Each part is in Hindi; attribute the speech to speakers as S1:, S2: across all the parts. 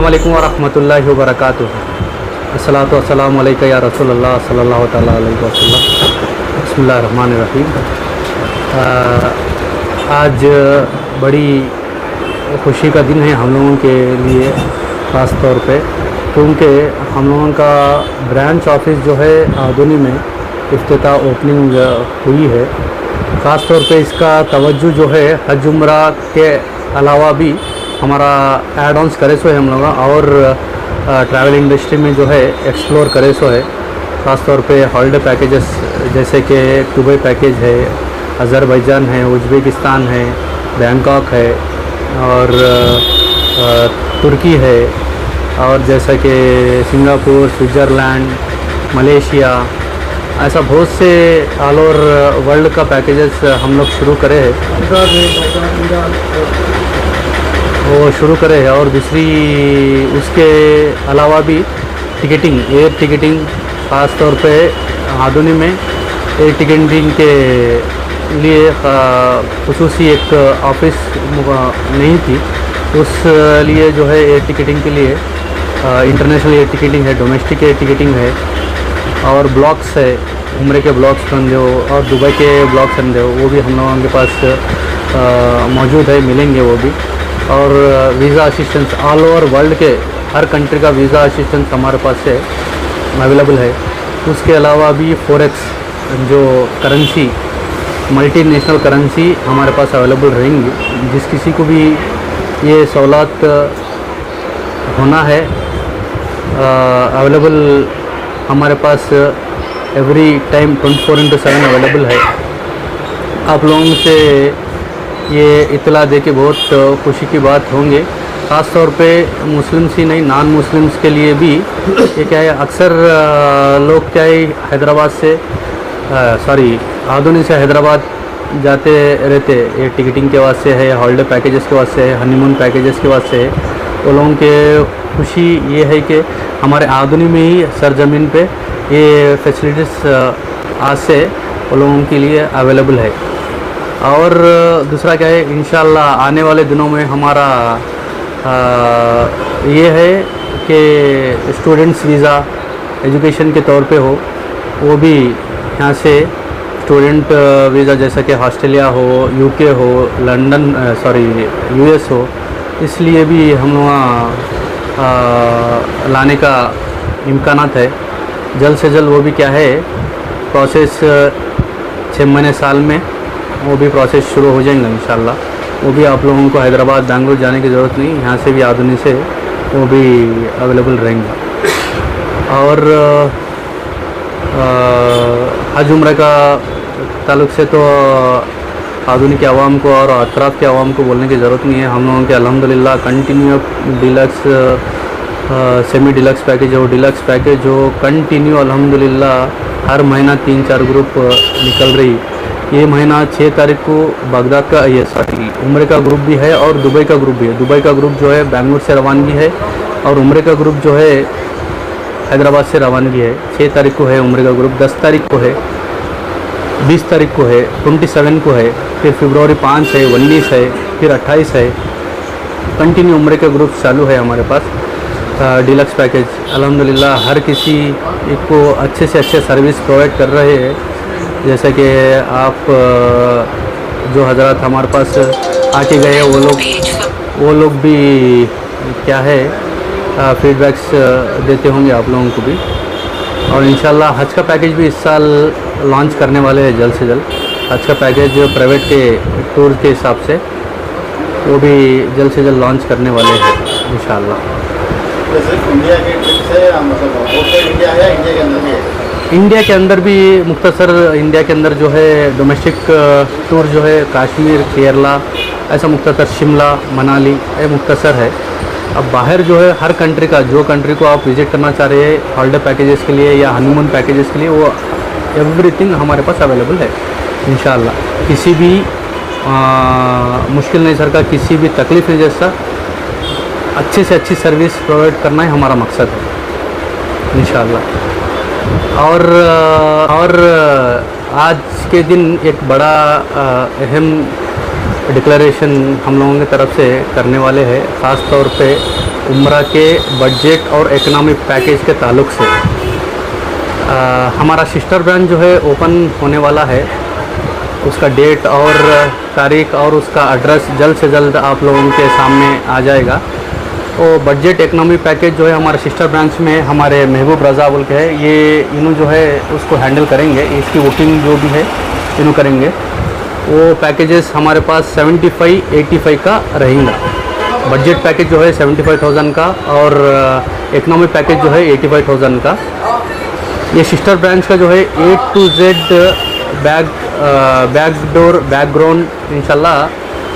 S1: अस्सलामुअलैकुम वरहमतुल्लाहि वबरकातुहू। अस्सलातु वस्सलामु अलैका या रसूलल्लाह सल्लल्लाहु तआला अलैहि वसल्लम। बिस्मिल्लाहिर्रहमानिर्रहीम। आज बड़ी खुशी का दिन है हम लोगों के लिए, ख़ास तौर पे क्योंकि हम लोगों का ब्रांच ऑफिस जो है आदुनी में इफ्तिताह ओपनिंग हुई है। ख़ास तौर पे इसका तवज्जो जो है हज उम्रा के अलावा भी हमारा एड ऑन्स करे सो है हम लोग, और ट्रैवल इंडस्ट्री में जो है एक्सप्लोर करे सो है। ख़ास तौर पे हॉलिडे पैकेजेस जैसे कि दुबई पैकेज है, अज़रबैजान है, उज़्बेकिस्तान है, बैंकॉक है और तुर्की है, और जैसा कि सिंगापुर, स्विट्ज़रलैंड, मलेशिया, ऐसा बहुत से ऑल ओवर वर्ल्ड का पैकेजेस हम लोग शुरू करे हैं, वो शुरू करे हैं। और दूसरी उसके अलावा भी टिकटिंग, एयर टिकटिंग, ख़ास तौर पे आदुनी में एयर टिकटिंग के लिए खुसूसी एक ऑफिस नहीं थी, उस लिए जो है एयर टिकटिंग के लिए इंटरनेशनल एयर टिकटिंग है, डोमेस्टिक एयर टिकटिंग है, और ब्लॉक्स है, उम्रे के ब्लॉक्स समझो और दुबई के ब्लॉक्स समझो, वो भी हम लोगों के पास मौजूद है, मिलेंगे वो भी। और visa assistance all over world के हर कंट्री का वीज़ा असिस्टेंस हमारे पास से अवेलेबल है। उसके अलावा भी फॉरेक्स जो करेंसी, मल्टी नेशनल करेंसी हमारे पास अवेलेबल रहेंगी। जिस किसी को भी ये सहूलत होना है अवेलेबल हमारे पास एवरी टाइम 24/7 अवेलेबल है। आप लोगों से ये इतला दे के बहुत खुशी की बात होंगे, ख़ास तौर पे मुस्लिम्स ही नहीं नॉन मुस्लिम्स के लिए भी। ये क्या है, अक्सर लोग क्या है हैदराबाद से आदुनी से हैदराबाद जाते रहते, ये टिकटिंग के वास्ते है, हॉलिडे पैकेजेस के वास्ते है, हनीमून पैकेजेस के वास्ते है। वो लोगों के खुशी ये है कि हमारे आदुनी में ही सरजमीन पे ये फैसिलिटीज़ आज से वो लोगों के लिए अवेलेबल है। और दूसरा क्या है, इंशाल्लाह आने वाले दिनों में हमारा ये है कि स्टूडेंट्स वीज़ा एजुकेशन के तौर पे हो, वो भी यहाँ से स्टूडेंट वीज़ा जैसा कि ऑस्ट्रेलिया हो, यूके हो, लंदन यूएस हो, इसलिए भी हम लोग लाने का इम्कानात है। जल्द से जल्द वो भी क्या है प्रोसेस 6 महीने साल में वो भी प्रोसेस शुरू हो जाएंगे इंशाल्लाह। वो भी आप लोगों को हैदराबाद बेंगलुरु जाने की ज़रूरत नहीं, यहाँ से भी आदुनी से वो भी अवेलेबल रहेंगे। और हज उम्र का ताल्लुक़ से तो आदुनी के आवाम को और अतराफ़ के आवाम को बोलने की ज़रूरत नहीं है। हम लोगों के अल्हम्दुलिल्लाह continue deluxe, semi deluxe package और डिलक्स पैकेज जो कंटिन्यू अल्हम्दुलिल्लाह हर महीना 3-4 ग्रुप निकल रही। ये महीना 6 तारीख को बागदाद का उम्रे का ग्रुप भी है और दुबई का ग्रुप भी है। दुबई का ग्रुप जो है बेंगलुरु से रवानगी है और उम्रे का ग्रुप जो है हैदराबाद से रवानगी है। 6 तारीख को है उम्रे का ग्रुप, 10 तारीख को है, 20 तारीख को है, 27 को है, फिर फरवरी 5 है, 19 है, फिर 28 है। कंटिन्यू उम्रे के ग्रुप चालू है हमारे पास। डिलक्स पैकेज अल्हम्दुलिल्लाह हर किसी को अच्छे से अच्छे सर्विस प्रोवाइड कर रहे हैं। जैसे कि आप जो हजरत हमारे पास आके गए वो लोग भी क्या है फीडबैक्स देते होंगे आप लोगों को भी। और इंशाल्लाह हज का पैकेज भी इस साल लॉन्च करने वाले हैं जल्द से जल्द। हज का पैकेज जो प्राइवेट के टूर के हिसाब से वो भी जल्द से जल्द लॉन्च करने वाले हैं इंशाल्लाह।
S2: इंडिया के ट्रिप से मतलब इंडिया है, इंडिया के अंदर भी है?
S1: इंडिया के अंदर भी मुख्तसर, इंडिया के अंदर जो है डोमेस्टिक टूर जो है कश्मीर, केरला, ऐसा मुख्तसर शिमला, मनाली ये मुख्तसर है। अब बाहर जो है हर कंट्री का, जो कंट्री को आप विज़िट करना चाह रहे हैं हॉलिडे पैकेजेस के लिए या हनीमून पैकेजेस के लिए, वो एवरीथिंग हमारे पास अवेलेबल है इंशाल्लाह। किसी भी मुश्किल नहीं सर का, किसी भी तकलीफ़ नहीं, जैसा अच्छे से अच्छी सर्विस प्रोवाइड करना ही हमारा मकसद है इंशाल्लाह। और आज के दिन एक बड़ा अहम डिक्लेरेशन हम लोगों की तरफ से करने वाले हैं। ख़ास तौर पे उम्रा के बजट और इकनॉमिक पैकेज के ताल्लुक़ से हमारा सिस्टर ब्रांच जो है ओपन होने वाला है। उसका डेट और तारीख और उसका एड्रेस जल्द से जल्द आप लोगों के सामने आ जाएगा। तो बजट इकनॉमिक पैकेज जो है हमारे सिस्टर ब्रांच में हमारे महबूब रज़ा बोल के है, ये इन्हों जो है उसको हैंडल करेंगे। इसकी बुकिंग जो भी है इन्हों करेंगे। वो पैकेजेस हमारे पास 75-85 का रहेगा। बजट पैकेज जो है 75,000 का और इकनॉमिक पैकेज जो है 85,000 का। ये सिस्टर ब्रांच का जो है A to Z back door background इंशाल्लाह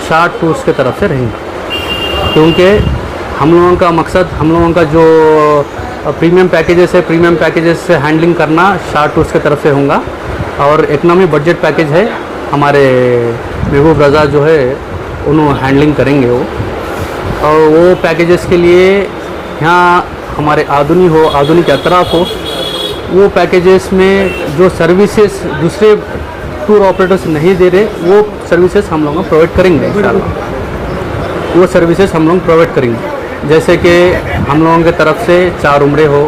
S1: शार्ट टूर्स की तरफ से रहेंगे, क्योंकि हम लोगों का मकसद, हम लोगों का जो प्रीमियम पैकेजेस है, प्रीमियम पैकेजेस से हैंडलिंग करना शार्ट टूर्स की तरफ से होगा। और इकनॉमिक बजट पैकेज है हमारे महबूब रज़ा जो है उन्होंने हैंडलिंग करेंगे वो। और वो पैकेजेस के लिए यहाँ हमारे आधुनिक अतराफ़ हो, वो पैकेजेस में जो सर्विसेज दूसरे टूर ऑपरेटर्स नहीं दे रहे, वो सर्विसेज हम लोग प्रोवाइड करेंगे इंशाल्लाह। वो सर्विसेज हम लोग प्रोवाइड करेंगे, जैसे कि हम लोगों की तरफ से 4 उम्रे हो,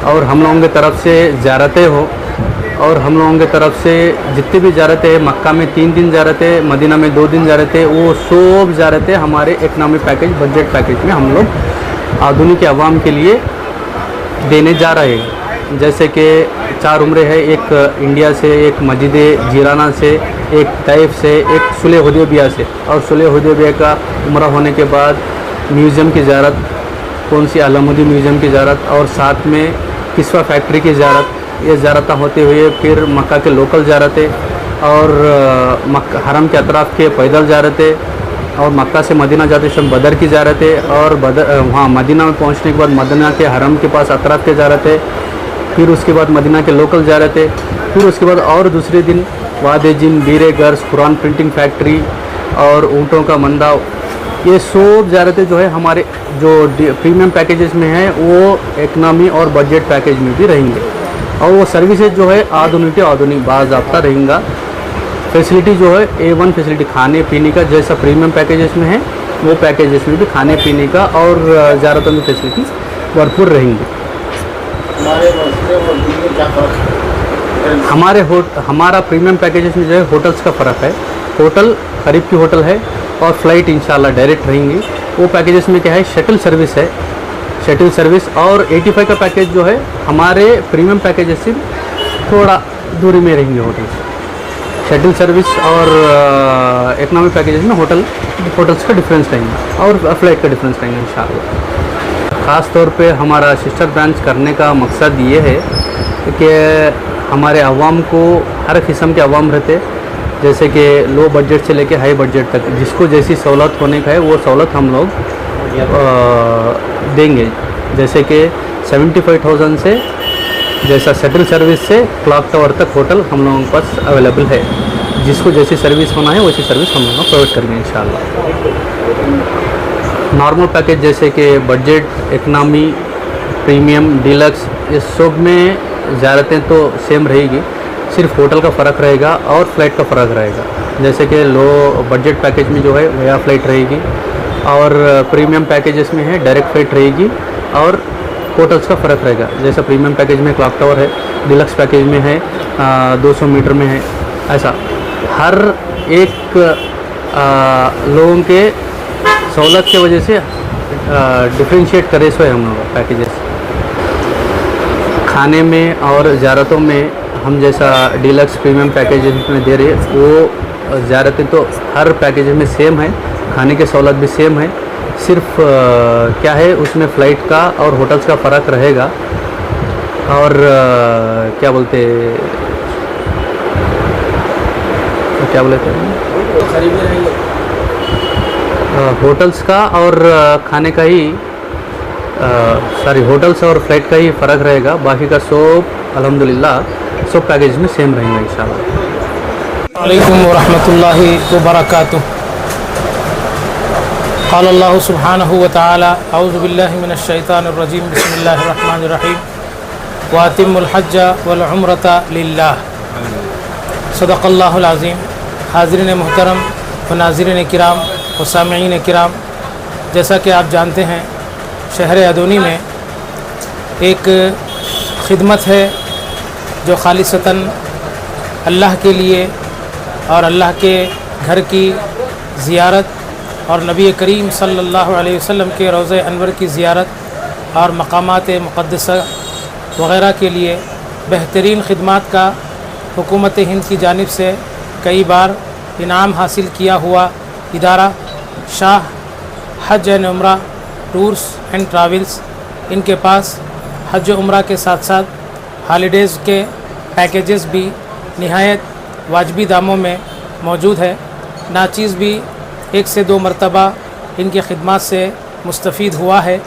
S1: और हम लोगों की तरफ से ज़ियारतें हो, और हम लोगों की तरफ से जितनी भी ज़ियारतें हैं, मक्का में 3 दिन ज़ियारतें, मदीना में 2 दिन ज़ियारतें, वो सब ज़ियारतें हमारे इकनॉमिक पैकेज बजट पैकेज में हम लोग आधुनिक अवाम के लिए देने जा रहे हैं। जैसे कि 4 उम्रे है, एक इंडिया से, एक मस्जिद जीराना से, एक ताइफ से, एक सुलह हुदैबिया से। और सुलह हुदैबिया का उम्रा होने के बाद म्यूज़ियम की ज़ियारत, कौन सी अलमुदी म्यूज़ियम की ज़ियारत, और साथ में किस्वा फैक्ट्री की ज़ियारत। ये ज़ियारत होते हुए फिर मक्का के लोकल ज़ियारतें, और हरम के अतराफ़ के पैदल ज़ियारतें, और मक्का से मदीना जाते समय बदर की ज़ियारतें, और वहाँ मदीना में पहुँचने के बाद मदीना के हरम के पास अतराफ़ के ज़ियारतें, फिर उसके बाद मदीना के लोकल ज़ियारतें, फिर उसके बाद और दूसरे दिन वादे जिन, बीरे गर्स, कुरान प्रिंटिंग फैक्ट्री और ऊँटों का मंदा। ये सब ज़ियारतें जो है हमारे जो प्रीमियम पैकेजेस में है, वो इकनॉमी और बजट पैकेज में भी रहेंगे। और वो सर्विसेज जो है आधुनिक बाज़ाब्ता रहेंगा। फैसिलिटी जो है A1 फैसिलिटी, खाने पीने का जैसा प्रीमियम पैकेजेस में है, वो पैकेजेस में भी खाने पीने का और ज़ियारतों की फैसिलिटी भरपूर रहेंगी। हमारा प्रीमियम पैकेजेस में जो है होटल्स का फ़र्क है। होटल करीब की होटल है, और फ़्लाइट इंशाल्लाह डायरेक्ट रहेंगी। वो पैकेजेस में क्या है, शटल सर्विस है, शटल सर्विस। और 85 का पैकेज जो है हमारे प्रीमियम पैकेजेस से थोड़ा दूरी में रहेंगे होटल। शटल सर्विस और इकनॉमिक पैकेजेस में होटल्स का डिफरेंस रहेंगे, और फ्लाइट का डिफरेंस रहेंगे इंशाल्लाह। ख़ास तौर पे हमारा सिस्टर ब्रांच करने का मकसद ये है कि हमारे अवाम को, हर किस्म के अवाम रहते, जैसे कि लो बजट से लेके हाई बजट तक, जिसको जैसी सहूलत होने का है वो सहूलत हम लोग देंगे। जैसे कि 75,000 से जैसा शटल सर्विस से क्लॉक टावर तक होटल हम लोगों के पास अवेलेबल है। जिसको जैसी सर्विस होना है वैसी सर्विस हम लोग प्रोवाइड करेंगे इंशाल्लाह। नॉर्मल पैकेज जैसे कि बजट, इकनॉमी, प्रीमियम, डिलक्स, इस सब में ज़ियारतें तो सेम रहेगी, सिर्फ होटल का फ़र्क रहेगा और फ़्लाइट का फ़र्क रहेगा। जैसे कि लो बजट पैकेज में जो है वह फ़्लाइट रहेगी, और प्रीमियम पैकेजेस में है डायरेक्ट फ़्लाइट रहेगी, और होटल्स का फ़र्क रहेगा। जैसा प्रीमियम पैकेज में क्लॉक टावर है, डिलक्स पैकेज में है 200 मीटर में है। ऐसा हर एक लोगों के सहूलत की वजह से डिफ्रेंशिएट करे सो है हम लोग पैकेजेस। खाने में और ज़ियारतों में हम जैसा डिलक्स प्रीमियम पैकेजेस में दे रहे हैं, वो ज़ियारतें तो हर पैकेज में सेम है, खाने की सहूलत भी सेम है। सिर्फ क्या है उसमें फ़्लाइट का और होटल्स का फ़र्क रहेगा। और क्या बोलते होटल्स का और खाने का ही होटल्स और फ्लाइट का ही फ़र्क रहेगा। बाकी का सब अल्हम्दुलिल्लाह सब पैकेज में सेम रहेंगे इंशाल्लाह।
S3: अलैकुम वरहमतुल्लाहि वबरकातुहू। क़ाल अल्लाहु सुब्हानहु व तआला अऊज़ु बिल्लाहि मिनश शैतानिर रजीम बिस्मिल्लाहिर रहमानिर रहीम व अतिम्मुल हज्ज वल उम्रता लिल्लाह। सदक़ल्लाहुल अज़ीम। हाज़रीन मुहतरम व नाज़रीन किराम व सामिईन किराम, जैसा कि आप जानते हैं शहर अदोनी में एक खिदमत है जो खालिसतन अल्लाह के लिए और अल्लाह के घर की ज़ियारत और नबी करीम सल्लल्लाहु अलैहि वसल्लम के रोज़े अनवर की ज़ियारत और मकामात मुक़द्दसा वग़ैरह के लिए बेहतरीन खिदमत का हुकूमत हिंद की जानिब से कई बार इनाम हासिल किया हुआ इदारा शाह हज एंड उम्रा टूर्स एंड ट्रैवल्स, इनके पास हज उम्रा के साथ साथ हॉलीडेज़ के पैकेजेस भी निहायत वाजबी दामों में मौजूद है। नाचीज़ भी 1 से 2 मरतबा इनकी खिदमत से मुस्तफ़ीद हुआ है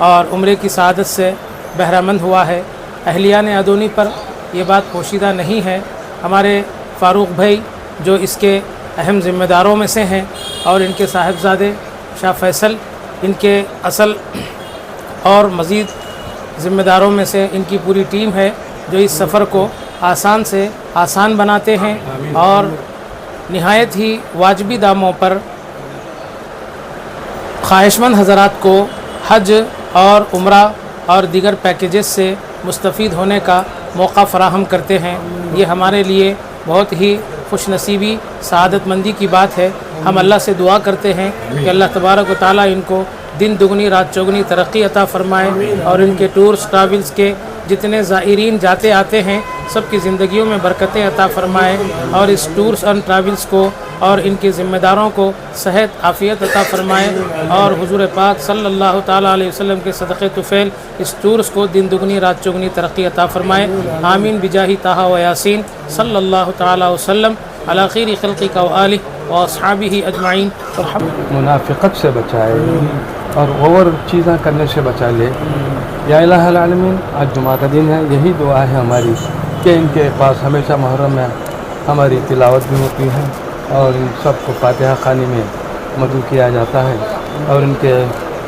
S3: और उम्रे की सआदत से बहरामंद हुआ है। अहलियान अदोनी पर यह बात पोशीदा नहीं है। हमारे फ़ारूक भाई जो इसके अहम ज़िम्मेदारों में से हैं और इनके साहिबजादे शाह फैसल इनके असल और मज़ीद ज़िम्मेदारों में से इनकी पूरी टीम है जो इस सफ़र को आसान से आसान बनाते हैं और निहायत ही वाजबी दामों पर ख्वाहिशमंद हज़रात को हज और उम्रा और दीगर पैकेजेस से मुस्तफ़ीद होने का मौका फ़राहम करते हैं। ये हमारे लिए बहुत ही खुशनसीबी सआदतमंदी की बात है। हम अल्लाह से दुआ करते हैं कि अल्लाह तबारक व तआला इनको दिन दुगनी रात चौगनी तरक्की अता फ़रमाए और इनके टूर्स ट्रैवल्स के जितने ज़ायरीन जाते आते हैं सब की ज़िंदगियों में बरकतें अता फ़रमाए और इस टूर्स एंड ट्रैवल्स को और इनके ज़िम्मेदारों को सेहत आफ़ियत अता फ़रमाए और हुज़ूर पाक सल्लल्लाहु ताला अलैहि वसल्लम के सदक़े तुफ़ैल इस टूर्स को दिन दुगनी रात चौगनी तरक्की अता फ़रमाए। आमीन बिजाही ताहा व यासीन सल्लल्लाहु ताला वसल्लम अला खैरि खल्क़ि व आलिहि व अस्हाबिही अजमाइन।
S4: मुनाफ़िक़त से बचाए और और चीज़ें करने से बचा ले। या इलाहुल आलमीन, आज जुमा का दिन है, यही दुआ है हमारी कि इनके पास हमेशा मुहर्रम में हमारी तिलावत भी होती है और इन सबको फातिहा ख़ानी में मदू किया जाता है और इनके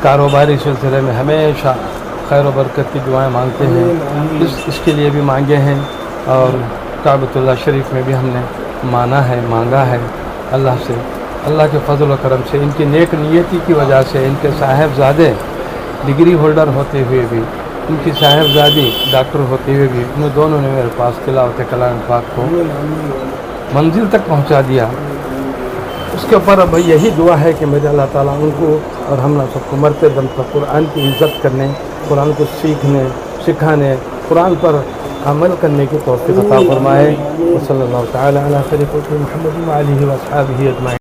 S4: कारोबारी सिलसिले में हमेशा खैर व बरकत की दुआएं मांगते हैं। इसके लिए भी मांगे हैं और काबतुल्लाह शरीफ में भी हमने मांगा है अल्लाह से। अल्लाह के फजल व करम से इनकी नेक नियति की वजह से इनके साहिबजादे डिग्री होल्डर होते हुए भी, इनकी साहिबजादी डॉक्टर होते हुए भी, इन दोनों ने मेरे पास तिलावत कलाम पाक को मंजिल तक पहुंचा दिया। उसके ऊपर अब यही दुआ है कि मेरे अल्लाह ताला उनको और हम सबको मरते दम तक कुरान की इज़्ज़त करने, कुरान को सीखने सिखाने, कुरान पर अमल करने की तौफ़ीक़ अता फ़रमाए। सल्लल्लाहु तआला अला खैरि खल्क़ि मुहम्मद व आलिहि व अस्हाबिही अजमाइन।